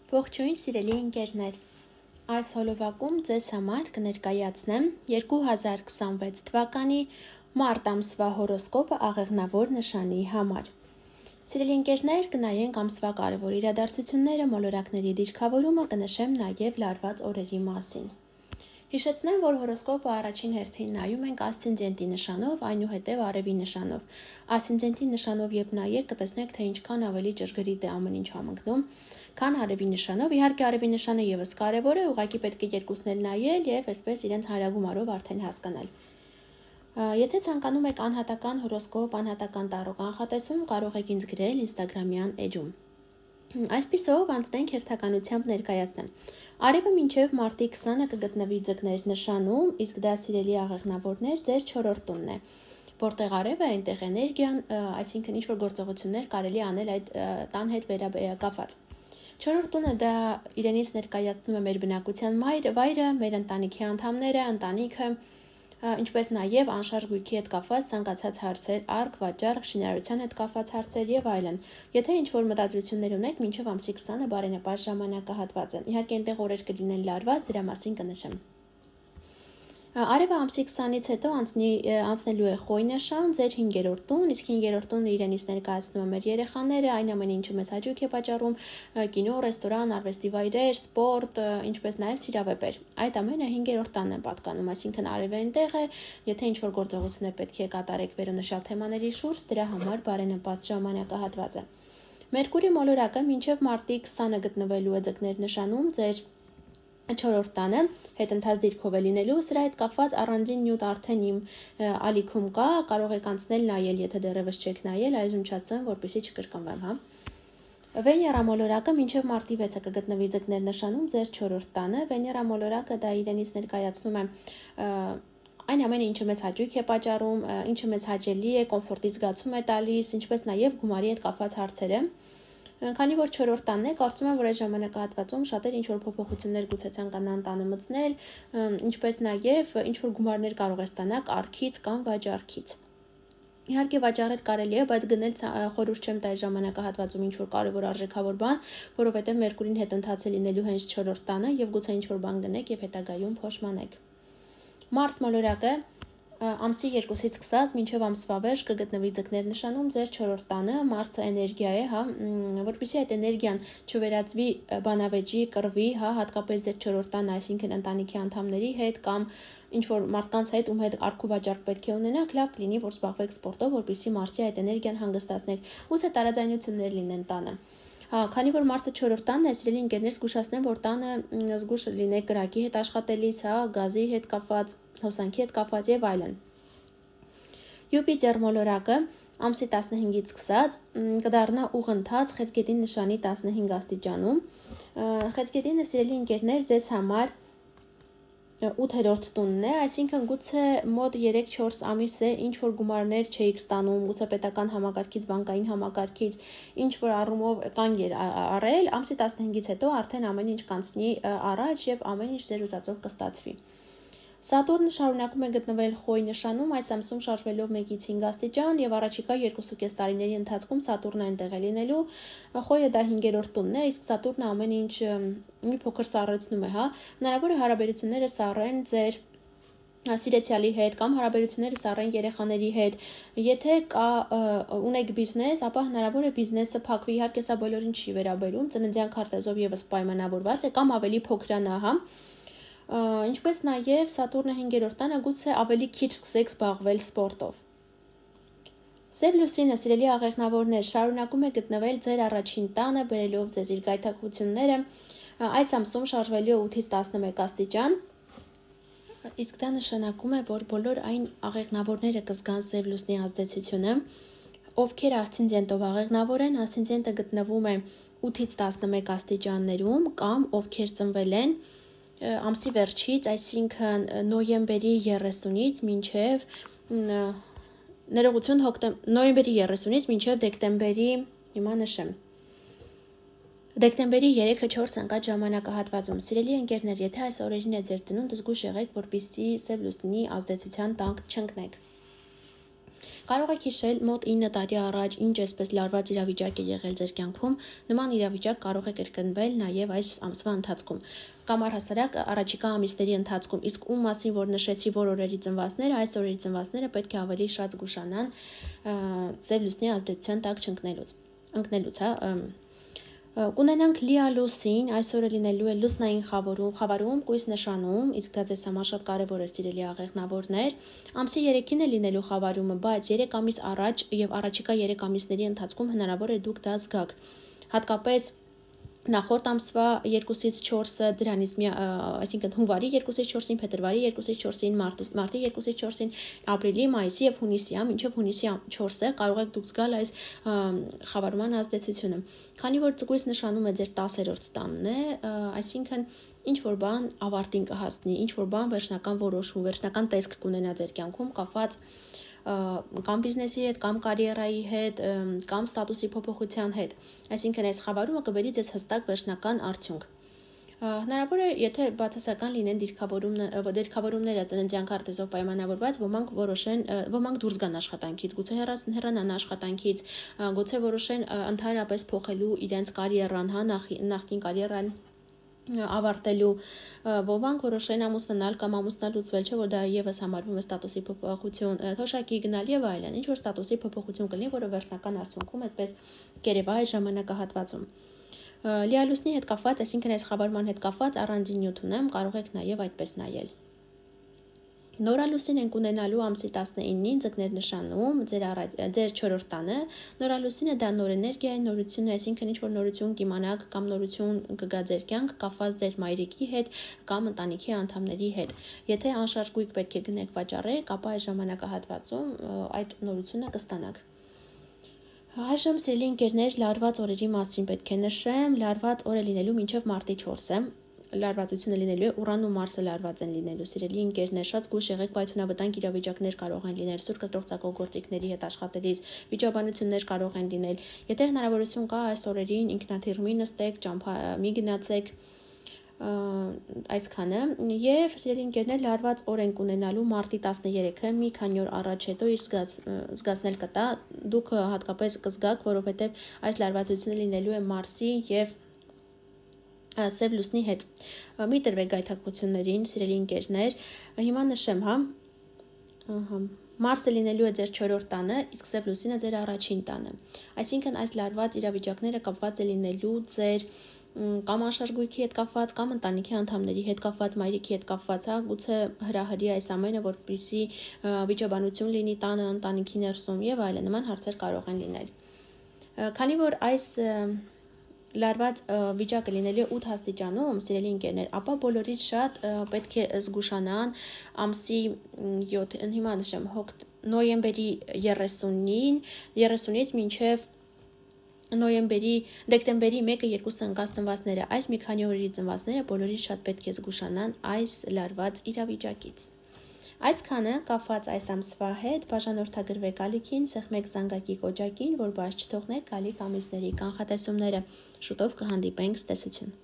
Ողջույն սիրելի ընկերներ, այս հոլովակում ձեզ համար կներկայացնեմ 2026 թվականի մարտ ամսվա հորոսկոպը աղեղնավոր նշանի համար։ Սիրելի ընկերներ, կնայենք ամսվա կարևոր իրադարձությունները, մոլորակների դիրքավորումը, կնշեմ նաև լարված օրերի մասին։ Հիշեցնեմ, որ հորոսկոպը առաջին հերթին նայում ենք ասցենդենտի նշանով, այնուհետև արևի նշանով։ Ասցենդենտի նշանով երբ նայեք, կտեսնեք, թե ինչքան ավելի ճշգրիտ է ամեն ինչ համընկնում, քան արևի նշանով։ Իհարկե արևի նշանը եւս կարևոր է, ուղղակի պետք է երկուսն էլ նայել եւ այսպես իրենց հարագումարով արդեն հասկանալ։ Եթե ցանկանում եք անհատական հորոսկոպ, անհատական տարրո կանխատեսում, կարող եք ինձ գրել Instagram-յան էջում։ Այսպիսով անցնենք հերթականությամբ ներկայացնեմ։ Արևը մինչև մարտի 20-ը կգտնվի ձկներ նշանում, իսկ դա սիրելի աղեղնավորներ ձեր 4-րդ տունն է, որտեղ արևը այնտեղ էներգիան, այսինքն ինչ-որ գործողություններ կարելի անել այդ տան հետ կապված։ 4-րդ տունը դա իրենից ներկայացնում է մեր բնակության վայրը, մեր ընտանիքի անդամները, ընտանիքը, ինչպես նաև անշարժ գույքի հետ կապված ցանկացած հարցեր, արկ, վաճառք, շինարարության հետ կապված հարցեր եւ այլն։ Եթե ինչ-որ մտադրություններ ունեք, մինչև ամսի 20-ը բարենպաստ ժամանակահատված է։ Իհարկե այնտեղ օրեր կլինեն լարված, դրա մասին կնշեմ։ Արևը ամսի 20-ից հետո անցնելու է խոյ նշան, ձեր 5-րդ տուն, իսկ 5-րդ տունը իրենից ներկայացնում է մեր երեխաները, այն ամեն ինչը մեզ հաճույք է պատճառում, կինո, ռեստորան, արվեստի վայրեր, սպորտ, ինչպես նաև սիրավեպեր։ Այդ ամենը 5-րդ տանն է պատկանում, այսինքն արևը այնտեղ է, եթե ինչ-որ գործողություններ պետք է կատարեք վերոնշյալ թեմաների շուրջ, դրա համար բարենպաստ ժամանակահատված է։ Մերկուրի մոլորակը մինչև մարտի 20-ը գտնվելու է ձկներ նշանում, ձեր 4-րդ տանը հետընթաց դիրքով է լինելու, սրա հետ կապված առանձին նյութ արդեն իմ ալիքում կա, կարող եք անցնել նայել, եթե դեռևս չեք նայել, այժմ չասեմ, որպեսզի չկրկնվեմ, հա։ Վեներա մոլորակը մինչև մարտի 6-ը կգտնվի ձկներ նշանում, ձեր 4-րդ տանը, Վեներա մոլորակը դա իրենից ներկայացնում է այն ամենը, ինչը մեզ հաճույք է պատճառում, ինչը մեզ հաճելի է, կոմֆորտի զգացում է տալիս, ինչպես նաև գումարի հետ կապված հարցերը։ Քանի որ 4-րդ տանն է, կարծում եմ, որ այդ ժամանակահատվածում շատեր ինչ-որ փոփոխություններ գուցե ցանկանան տանը մտցնել, ինչպես նաև ինչ-որ գումարներ կարող է ստանալ արքից կամ վաճառքից։ Իհարկե վաճառել կարելի է, բայց գնել խորհուրդ չեմ տա այդ ժամանակահատվածում ինչ-որ կարևոր արժեքավոր բան, որովհետև Մերկուրին հետընթաց է լինելու հենց 4-րդ տանը եւ գուցե ինչ-որ բան գնեք եւ հետագայում փոշմանեք։ Մարս մոլորակը ամսի 2-ից սկսած մինչև ամսվա վերջ կգտնվի ձկներ նշանում ձեր 4-րդ տանը, Մարսը էներգիա է, հա, որպեսզի այդ էներգիան չվերածվի բանավեճի, կռվի, հա, հատկապես ձեր 4-րդ տանը, այսինքն ընտանիքի անդամների հետ կամ ինչ-որ մարդկանց հետ, ում հետ արքու վաճառք պետք է ունենաք, լավ կլինի, որ զբաղվեք սպորտով, որպեսզի Մարսի այդ էներգիան հանգստացնեք, ուստի տարաձայնություններ լինեն տանը։ Քանի որ Մարսը 4-րդ տանն է, սիրելի ընկերներ, զգուշացնեմ, որ տանը զգուշ լինեք կրակի հետ աշխատելիս, հա, գազի հետ կապված, հոսանքի հետ կապված եւ այլն։ Յուպիտեր մոլորակը ամսի 15-ից սկսած կդառնա ուղընթաց Խեցգետի նշանի 15 աստիճանում։ Խեցգետինը, սիրելի ընկերներ, ձեզ համար 8-րդ տունն է, այսինքն գուցե մոտ 3-4 ամիս է ինչ որ գումարներ չէիք ստանում, գուցե պետական համակարգից, բանկային համակարգից, ինչ որ առումով կանգ էր առել, ամսի 15-ից հետո արդեն ամեն ինչ կանցնի առաջ եւ ամեն ինչ ձեր ուզածով կստացվի։ Սատուրնը շարունակում է գտնվել խոյ նշանում, այս ամսում շարժվելով 1-ից 5 աստիճան եւ առաջիկա 2.5 տարիների ընթացքում Սատուրնը այնտեղ է լինելու, խոյը դա 5-րդ տունն է, իսկ Սատուրնը ամեն ինչ մի փոքր սառեցնում է, հա, հնարավոր է հարաբերությունները սառեն ձեր սիրեցյալի հետ կամ հարաբերությունները սառեն երեխաների հետ, եթե ունեք բիզնես, ապա հնարավոր է բիզնեսը փակվի, իհարկե սա բոլորին չի վերաբերում, ծննդյան քարտեզով եւս պայմանավորված է կամ ավելի փոքրանա, հա։ Ինչպես նաև Սատուրնը 5-րդ տանը գուցե ավելի քիչ սկսեք զբաղվել սպորտով։ Սև լուսինը, սիրելի աղեղնավորներ, շարունակում է գտնվել ձեր առաջին տանը, բերելով ձեզ իր գայթակղությունները, այս ամսում շարժվելու է 8-ից 11 աստիճան, իսկ դա նշանակում է, որ բոլոր այն աղեղնավորները կզգան սև լուսնի ազդեցությունը, ովքեր ասցենդենտով աղեղնավոր են, ասցենդենտը գտնվում է 8-ից 11 աստիճաններում կամ ովքեր ծնվել են ամսի վերջից, այսինքն նոյեմբերի 30-ից մինչև նոյեմբերի 30-ից մինչև դեկտեմբերի, հիմա նշեմ, դեկտեմբերի 3-4 ընկած ժամանակահատվածում։ Սիրելի ընկերներ, եթե այս օրերին է ձեր ծնունդը, զգուշ եղեք, որպեսզի սև լուսնի ազդեցության տակ չընկնեք։ Կարող եք հիշել մոտ 9 տարի առաջ ինչ այսպես լարված իրավիճակ է եղել ձեր կյանքում, նման իրավիճակ կարող է կրկնվել նաև այս ամսվա ընթացքում կամ առհասարակ առաջիկա ամիսների ընթացքում, իսկ ում մասին որ նշեցի, որ օրերի ծնվածները, այս օրերի ծնվածները պետք է ավելի շատ զգուշանան սև լուսնի ազդեցության տակ ընկնելուց, Կունենանք լիա լուսին, այսօրը լինելու է լուսնային խավարում, կույս նշանում, իսկ դա ձեզ համար շատ կարևոր է սիրելի աղեղնավորներ, ամսի 3-ին է լինելու խավարումը, բայց 3 ամիս առաջ եւ առաջիկա 3 ամիսների ընթացքում հնարավոր է դուք դա զգաք, հատկապես նախորդ ամսվա 2-ից 4-ը դրանից այսինքն հունվարի 2-ից 4-ին, փետրվարի 2-ից 4-ին, մարտի 2-ից 4-ին, ապրիլի, մայիսի եւ հունիսի, մինչեւ հունիսի 4-ը կարող եք դուք զգալ այս խավարման ազդեցությունը։ Քանի որ ծգույս նշանում է ձեր 10-րդ տանն է, այսինքն ինչ որ բան ավարտին կհասնի, ինչ որ բան վերջնական որոշում, վերջնական տեսք կունենա ձեր կյանքում կապված կամ բիզնեսի հետ, կամ կարիերայի հետ, կամ ստատուսի փոփոխության հետ։ Այսինքն այս խավարումը կբերի ձեզ հստակ վերջնական արդյունք։ Հնարավոր է, եթե բացասական լինեն դիրքավորումները ծննդյան քարտեզով պայմանավորված, ոմանք դուրս գան աշխատանքից, գուցե հեռանան աշխատանքից, գուցե որոշեն ընդհանրապես փոխելու իրենց կարիերան, նախկին կարիերան ավարտելու, ոմանք որոշեն ամուսնանալ կամ ամուսնալուծվել, չէ՞ որ դա եւս համարվում է ստատուսի փոփոխություն, թոշակի գնալ եւ այլն, ինչ որ ստատուսի փոփոխություն կլինի, որը վերջնական արդյունքում այդպես կերևա այս ժամանակահատվածում։ Լիալուսնի հետ կապված, այսինքն այս խավարման հետ կապված առանձին նյութ ունեմ, կարող եք նաեւ այդպես նայել։ Նորալուսին ենք ունենալու ամսի 19-ին ձկներ նշանում ձեր 4-րդ տանը, նորալուսինը դա նոր էներգիա է, նորություն է, այսինքն ինչ որ նորություն կիմանաք կամ նորություն կգա ձեր կյանք կապված ձեր մայրիկի հետ կամ ընտանիքի անդամների հետ։ Եթե անշարժ գույք պետք է գնեք վաճառեք, ապա այս ժամանակահատվածում այդ նորությունը կստանաք։ Այժմ սիրելի ընկերներ, լարված օրերի մասին պետք է նշեմ, լարված օրը լինելու մինչև մարտի 4-ը։ Լարվածությունը լինելու է Ուրան ու Մարսը լարված են լինելու, սիրելի ընկերներ, շատ զգույշ եղեք, պայթունավտանգ իրավիճակներ կարող են լինել, սուր կտրողծակող գործիքների հետ աշխատելիս, վիճաբանություններ կարող են լինել։ Եթե հնարավորություն կա այս օրերին ինքնաթիռ մի նստեք, մի գնացեք, այսքանը, եւ սիրելի ընկերներ, լարված օր ենք ունենալու մարտի 13-ը, մի քանի օր առաջ հետո իր զգացնել կտա, դուք հատկապես կզգաք, որովհետեւ այս լարվածությունը լինելու է Մարսի եւ սև լուսնի հետ։ Մի տրվեք գայթակղություններին, սիրելի ընկերներ, հիմա նշեմ, Մարսը լինելու է ձեր 4-րդ տանը, իսկ սև լուսինը ձեր առաջին տանը։ Այսինքն այս լարված իրավիճակները կապված է լինելու ձեր կամ անշարժ գույքի հետ կապված, կամ ընտանիքի անդամների հետ կապված, մայրիկի հետ կապված, գուցե հրահրի այս ամենը, որպեսզի վիճաբանություն լինի տանը, ընտանիքի ներսում եւ այլն, նման հարցեր կարող են լինել։ Քանի որ այս լարված վիճակը լինելու է 8 աստիճանում, սիրելի ընկերներ, ապա բոլորից շատ պետք է զգուշանան ամսի 7, հիմա նշեմ, նոյեմբերի 30-ից մինչև դեկտեմբերի 1-2 ընկած ծնվածները, այս մի քանի օրերի ծնվածները բոլորից շատ պետք է զգուշանան այս լարված իրավիճակից։ Այսքանը կապված այս ամսվա հետ, բաժանորդագրվեք ալիքին, սեղմեք զանգակի կոճակին, որ բաց չթողնեք գալիք ամիսների կանխատեսումները։ Շուտով կհանդիպենք, ցտեսություն։